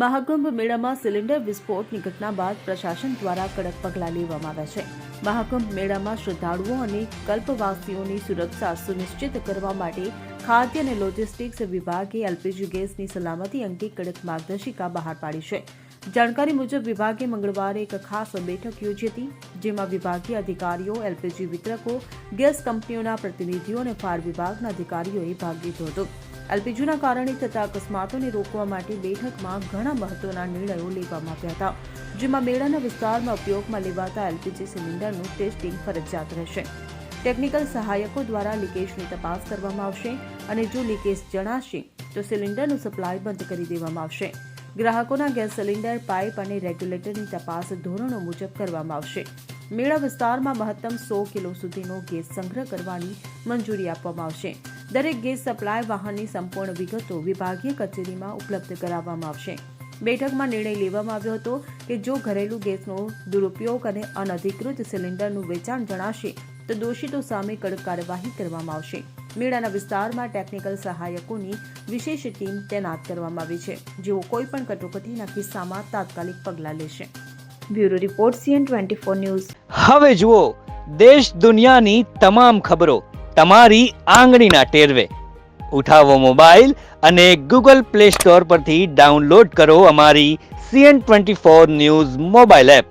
મહાકુંભ મેળામાં સિલિન્ડર વિસ્ફોટની ઘટના બાદ પ્રશાસન દ્વારા કડક પગલાં લેવામાં આવ્યા છે. મહાકુંભ મેળામાં શ્રદ્ધાળુઓ અને કલ્પવાસીઓની સુરક્ષા સુનિશ્ચિત કરવા માટે ખાદ્ય અને લોજિસ્ટિક્સ વિભાગે એલપીજી ગેસની સલામતી અંગે કડક માર્ગદર્શિકા બહાર પાડી છે. જાણકારી મુજબ વિભાગે મંગળવારે એક ખાસ બેઠક યોજી હતી, જેમાં વિભાગીય અધિકારીઓ, એલપીજી વિતરકો, ગેસ કંપનીઓના પ્રતિનિધિઓ અને ફાયર વિભાગના અધિકારીઓએ ભાગ લીધો હતો. એલપીજીના કારણે થતા અકસ્માતોને રોકવા માટે બેઠકમાં ઘણા મહત્વના નિર્ણયો લેવામાં આવ્યા હતા, જેમાં મેળાના વિસ્તારમાં ઉપયોગમાં લેવાતા એલપીજી સિલિન્ડરનું ટેસ્ટિંગ ફરજિયાત રહેશે. ટેકનિકલ સહાયકો દ્વારા લીકેજની તપાસ કરવામાં આવશે અને જો લીકેજ જણાશે તો સિલિન્ડરનું સપ્લાય બંધ કરી દેવામાં આવશે. ગ્રાહકોના ગેસ સિલિન્ડર, પાઇપ અને રેગ્યુલેટરની તપાસ ધોરણો મુજબ કરવામાં આવશે. મેળા વિસ્તારમાં મહત્તમ 100 કિલો સુધીનો ગેસ સંગ્રહ કરવાની મંજૂરી આપવામાં આવશે. દરેક ગેસ સપ્લાય વાહનની સંપૂર્ણ વિગતો વિભાગીય કચેરીમાં ઉપલબ્ધ કરાવવામાં આવશે. બેઠકમાં નિર્ણય લેવામાં આવ્યો હતો કે જો ઘરેલું ગેસનો દુરુપયોગ અને અનધિકૃત સિલિન્ડરનું વેચાણ જણાશે તો દોષિતો સામે કડક કાર્યવાહી કરવામાં આવશે. મેળાના વિસ્તારમાં ટેકનિકલ સહાયકોની વિશેષ ટીમ તૈનાત કરવામાં આવી છે, જેઓ કોઈપણ કટોકટીના કિસ્સામાં તાત્કાલિક પગલાં લેશે. Bureau report CN24 news. હવે જુઓ દેશ દુનિયાની તમામ ખબરો તમારી આંગળીના ટેરવે. ઉઠાવો મોબાઈલ અને Google Play Store પરથી ડાઉનલોડ કરો અમારી CN24 ન્યૂઝ મોબાઈલ એપ.